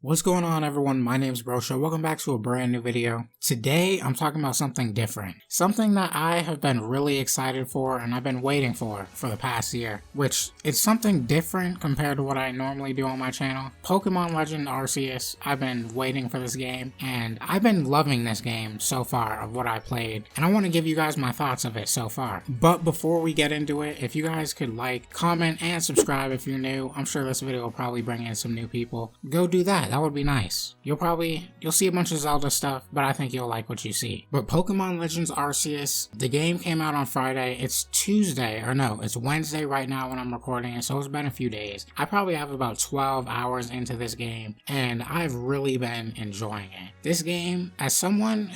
What's going on, everyone? My name's Brosho. Welcome back to a brand new video. Today, I'm talking about something different. Something that I have been really excited for and I've been waiting for the past year, which is something different compared to what I normally do on my channel. Pokemon Legend Arceus. I've been waiting for this game and I've been loving this game so far of what I played, and I want to give you guys my thoughts of it so far. But before we get into it, if you guys could like, comment, and subscribe if you're new. I'm sure this video will probably bring in some new people. Go do that. That would be nice. You'll see a bunch of Zelda stuff, but I think you'll like what you see. But Pokemon Legends Arceus, the game came out on Friday. It's Tuesday, or no, it's Wednesday right now when I'm recording it, so it's been a few days. I probably have about 12 hours into this game, and I've really been enjoying it. This game, as someone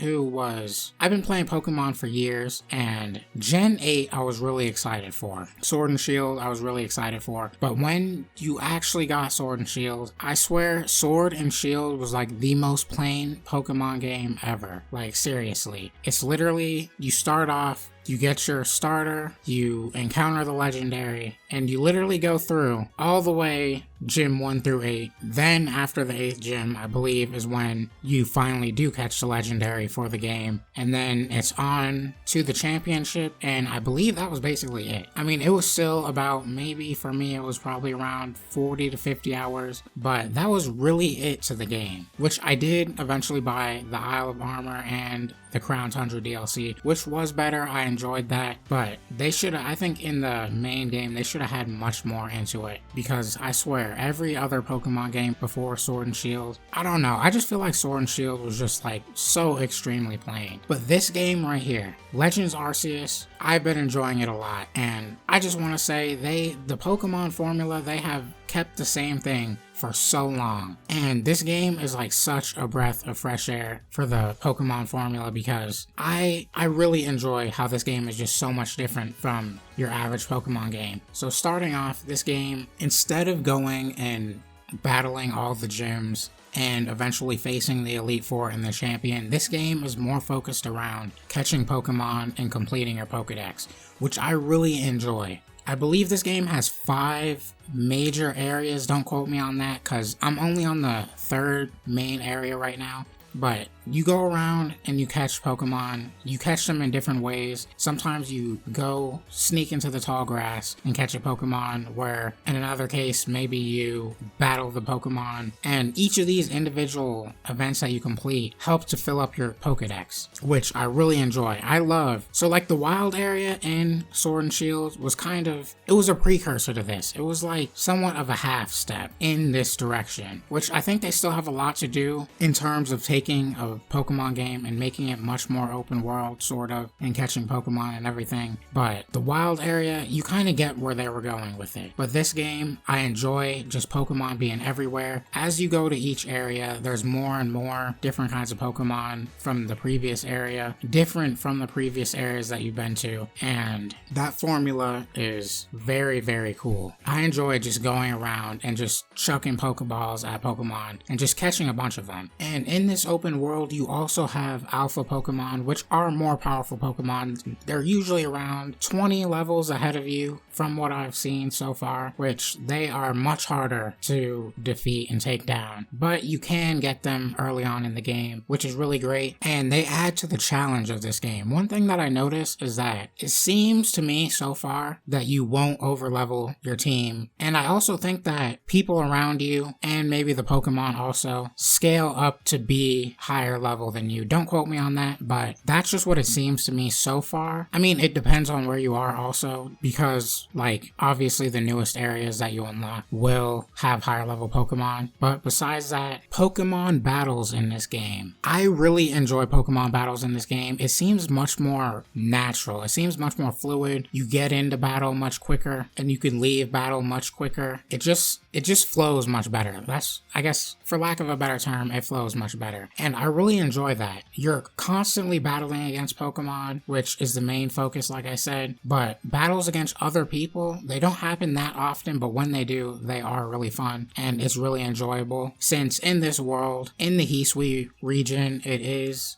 I've been playing Pokemon for years, and Gen 8 I was really excited for. Sword and Shield I was really excited for, but when you actually got Sword and Shield, I swear Sword and Shield was like the most plain Pokemon game ever. Like, seriously. It's literally, you start off, you get your starter, you encounter the legendary, and you literally go through all the way gym 1 through 8. Then after the 8th gym, I believe, is when you finally do catch the legendary for the game. And then it's on to the championship, and I believe that was basically it. I mean, it was still about, maybe for me, it was probably around 40 to 50 hours, but that was really it to the game. Which I did eventually buy the Isle of Armor and the Crown Tundra DLC, which was better. I enjoyed that, but they should have, I think in the main game, they should have had much more into it, because I swear, every other Pokemon game before Sword and Shield, I don't know, I just feel like Sword and Shield was just like so extremely plain. But this game right here, Legends Arceus, I've been enjoying it a lot, and I just want to say the Pokemon formula, they have kept the same thing for so long, and this game is like such a breath of fresh air for the Pokemon formula, because I really enjoy how this game is just so much different from your average Pokemon game. So starting off this game, instead of going and battling all the gyms and eventually facing the Elite Four and the champion, this game is more focused around catching Pokemon and completing your Pokedex, which I really enjoy. I believe this game has 5 major areas. Don't quote me on that, because I'm only on the 3rd main area right now. But you go around and you catch Pokemon. You catch them in different ways. Sometimes you go sneak into the tall grass and catch a Pokemon, where in another case, maybe you battle the Pokemon. And each of these individual events that you complete help to fill up your Pokedex, which I really enjoy. I love. So like the wild area in Sword and Shield was it was a precursor to this. It was like somewhat of a half step in this direction, which I think they still have a lot to do in terms of taking a Pokemon game and making it much more open world, sort of, and catching Pokemon and everything. But the wild area, you kind of get where they were going with it. But this game, I enjoy just Pokemon being everywhere. As you go to each area, there's more and more different kinds of Pokemon from the previous area, different from the previous areas that you've been to, and that formula is very, very cool. I enjoy just going around and just chucking Pokeballs at Pokemon and just catching a bunch of them. And in this open world, you also have alpha Pokemon, which are more powerful Pokemon. They're usually around 20 levels ahead of you from what I've seen so far, which they are much harder to defeat and take down. But you can get them early on in the game, which is really great, and they add to the challenge of this game. One thing that I noticed is that it seems to me so far that you won't overlevel your team, and I also think that people around you, and maybe the Pokemon also, scale up to be higher level than you. Don't quote me on that, but that's just what it seems to me so far. I mean, it depends on where you are also, because like obviously the newest areas that you unlock will have higher level Pokemon, but besides that, Pokemon battles in this game, I really enjoy Pokemon battles in this game. It seems much more natural. It seems much more fluid. You get into battle much quicker and you can leave battle much quicker. It just flows much better. That's, I guess, for lack of a better term, it flows much better. there. And I really enjoy that. You're constantly battling against Pokemon, which is the main focus, like I said, but battles against other people, they don't happen that often, but when they do, they are really fun, and it's really enjoyable. Since in this world, in the Hisui region,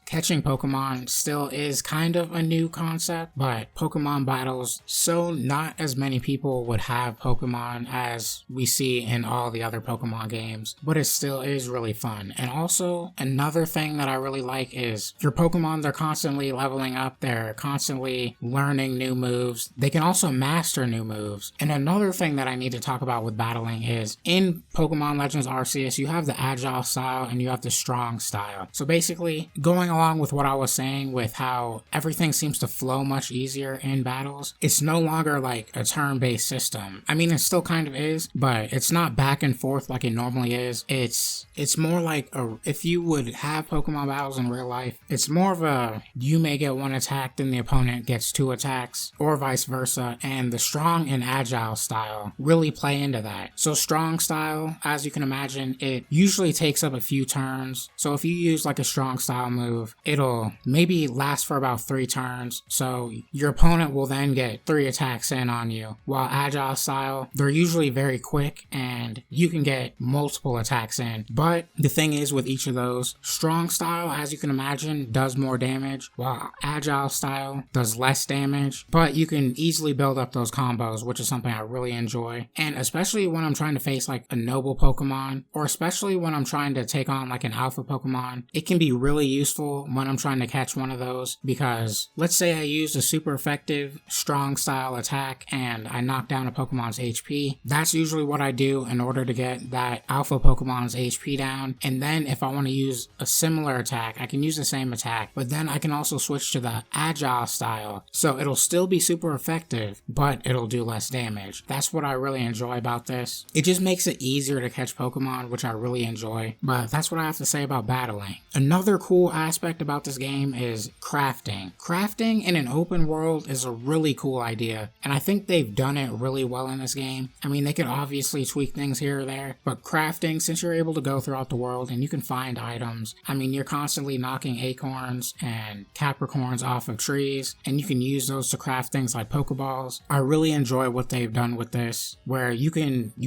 catching Pokemon still is kind of a new concept, but Pokemon battles, so not as many people would have Pokemon as we see in all the other Pokemon games, but it still is really fun. And also, another thing that I really like is your Pokemon, they're constantly leveling up, they're constantly learning new moves, they can also master new moves. And another thing that I need to talk about with battling is, in Pokemon Legends Arceus, you have the agile style and you have the strong style. So basically, going along with what I was saying with how everything seems to flow much easier in battles, it's no longer like a turn-based system. I mean, it still kind of is, but it's not back and forth like it normally is. It's more like if you would have Pokemon battles in real life, it's more of a, you may get one attack, then the opponent gets two attacks, or vice versa, and the strong and agile style really play into that. So strong style, as you can imagine, it usually takes up a few turns. So if you use like a strong style move, it'll maybe last for about 3 turns, so your opponent will then get 3 attacks in on you. While agile style, they're usually very quick and you can get multiple attacks in. But the thing is, with each of those, strong style, as you can imagine, does more damage, while agile style does less damage, but you can easily build up those combos, which is something I really enjoy. And especially when I'm trying to face like a noble Pokemon, or especially when I'm trying to take on like an alpha Pokemon, it can be really useful when I'm trying to catch one of those, because let's say I used a super effective strong style attack and I knock down a Pokemon's HP. That's usually what I do in order to get that alpha Pokemon's HP down. And then if I want to use a similar attack, I can use the same attack, but then I can also switch to the agile style. So it'll still be super effective, but it'll do less damage. That's what I really enjoy about this. It just makes it easier to catch Pokemon, which I really enjoy. But that's what I have to say about battling. Another cool aspect about this game is crafting. Crafting in an open world is a really cool idea, and I think they've done it really well in this game. I mean, they could obviously tweak things here or there, but crafting, since you're able to go throughout the world and you can find items, I mean, you're constantly knocking acorns and Capricorns off of trees, and you can use those to craft things like Pokeballs. I really enjoy what they've done with this, where you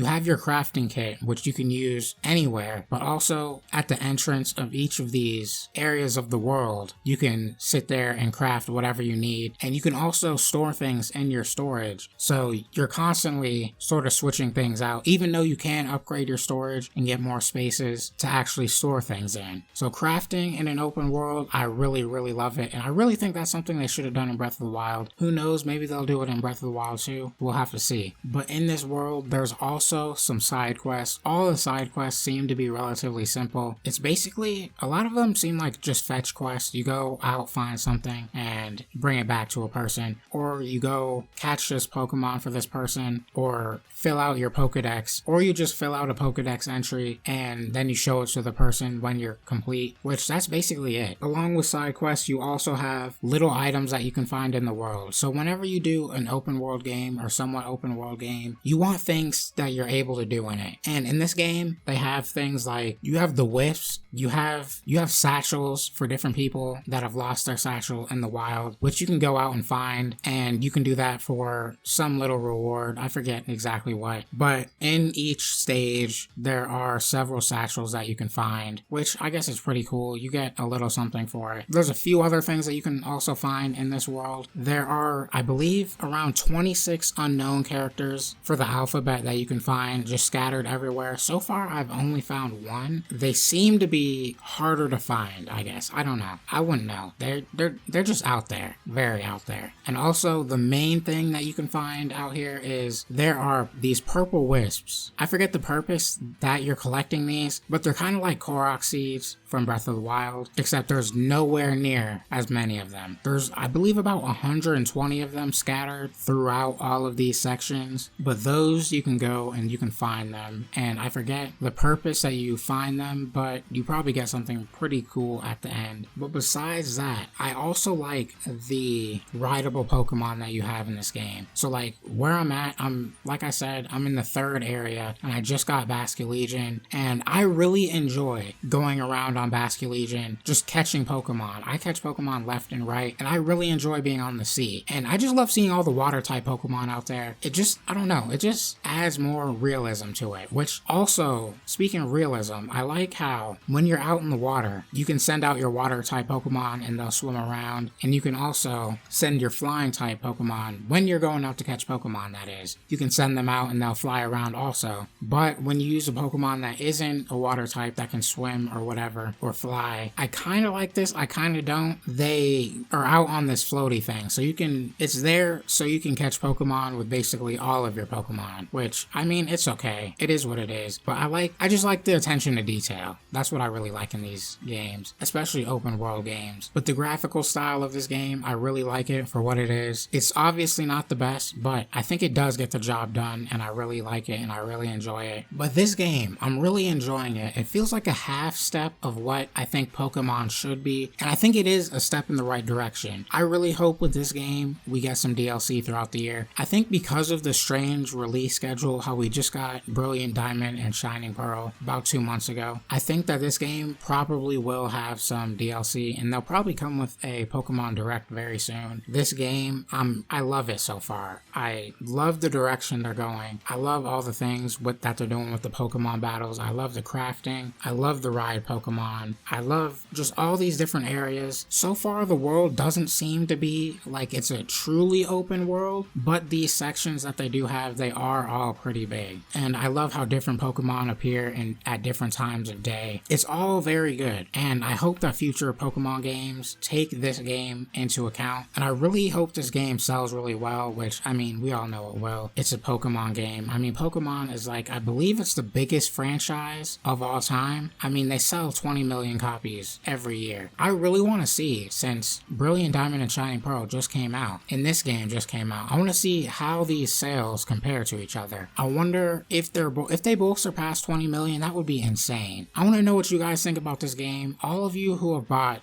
have your crafting kit, which you can use anywhere, but also at the entrance of each of these areas of the world, you can sit there and craft whatever you need, and you can also store things in your storage, so you're constantly sort of switching things out, even though you can upgrade your storage and get more spaces to actually store things in. So crafting in an open world, I really love it, and I really think that's something they should have done in Breath of the Wild. Who knows, maybe they'll do it in Breath of the Wild too, we'll have to see. But in this world, there's also some side quests. All the side quests seem to be relatively simple. It's basically, a lot of them seem like just fetch quests. You go out, find something, and bring it back to a person, or you go catch this Pokemon for this person, or fill out your Pokedex, or you just fill out a Pokedex entry and then you show it to the person when you're complete, which that's basically it. Along with side quests, you also have little items that you can find in the world. So whenever you do an open world game or somewhat open world game, you want things that you're able to do in it. And in this game, they have things like, you have the wisps, you have satchels for different people that have lost their satchel in the wild, which you can go out and find, and you can do that for some little reward. I forget exactly what, but in each stage there are several satchels that you can find, which I guess is pretty cool. You get a little something for it. There's a few other things that you can also find in this world. There are, I believe, around 26 unknown characters for the alphabet that you can find just scattered everywhere. So far I've only found one. They seem to be harder to find, I guess. I don't know. I wouldn't know. They're just out there, very out there. And also the main thing that you can find out here is there are these purple wisps. I forget the purpose that you're collecting these, but they're kind of like Korok seeds from Breath of the Wild, except there's nowhere near as many of them. There's, I believe, about 120 of them scattered throughout all of these sections, but those you can go and you can find them, and I forget the purpose that you find them, but you probably get something pretty cool at the end. But besides that, I also like the rideable Pokemon that you have in this game. So like where I'm at, like I said, I'm in the 3rd area, and I just got Basculegion, and I really enjoy going around around on Basculegion, just catching Pokemon. I catch Pokemon left and right, and I really enjoy being on the sea. And I just love seeing all the water type Pokemon out there. It just, I don't know, it just adds more realism to it, which also, speaking of realism, I like how when you're out in the water, you can send out your water type Pokemon and they'll swim around, and you can also send your flying type Pokemon when you're going out to catch Pokemon, that is. You can send them out and they'll fly around also. But when you use a Pokemon that isn't a water type that can swim or whatever, or fly, I kind of like this, I kind of don't. They are out on this floaty thing, so you can, it's there so you can catch Pokemon with basically all of your Pokemon, which, I mean, it's okay. It is what it is. But I just like the attention to detail. That's what I really like in these games, especially open world games. But the graphical style of this game, I really like it for what it is. It's obviously not the best, but I think it does get the job done, and I really like it and I really enjoy it. But this game, I'm really enjoying it. It feels like a half step of what I think Pokemon should be, and I think it is a step in the right direction. I really hope with this game we get some DLC throughout the year. I think because of the strange release schedule, how we just got Brilliant Diamond and Shining Pearl about 2 months ago, I think that this game probably will have some DLC, and they'll probably come with a Pokemon Direct very soon. This game, I love it so far. I love the direction they're going. I love all the things that they're doing with the Pokemon battles. I love the crafting. I love the ride Pokemon. I love just all these different areas. So far, the world doesn't seem to be like it's a truly open world, but these sections that they do have, they are all pretty big. And I love how different Pokemon appear at different times of day. It's all very good, and I hope that future Pokemon games take this game into account, and I really hope this game sells really well, which, I mean, we all know it will. It's a Pokemon game. I mean, Pokemon is like, I believe it's the biggest franchise of all time. I mean, they sell 20 million copies every year. I really want to see, since Brilliant Diamond and Shining Pearl just came out, and this game just came out, I want to see how these sales compare to each other. I wonder if they both surpass 20 million, that would be insane. I want to know what you guys think about this game. All of you who have bought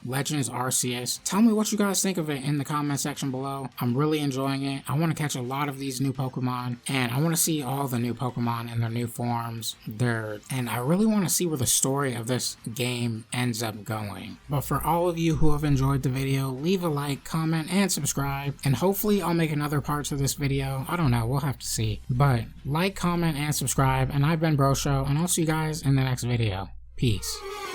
Legends Arceus, tell me what you guys think of it in the comment section below. I'm really enjoying it. I want to catch a lot of these new Pokemon, and I want to see all the new Pokemon in their new forms. And I really want to see where the story of this game ends up going. But for all of you who have enjoyed the video, leave a like, comment, and subscribe, and hopefully I'll make another part to this video. I don't know, we'll have to see. But like, comment, and subscribe, and I've been Bro Show, and I'll see you guys in the next video. Peace.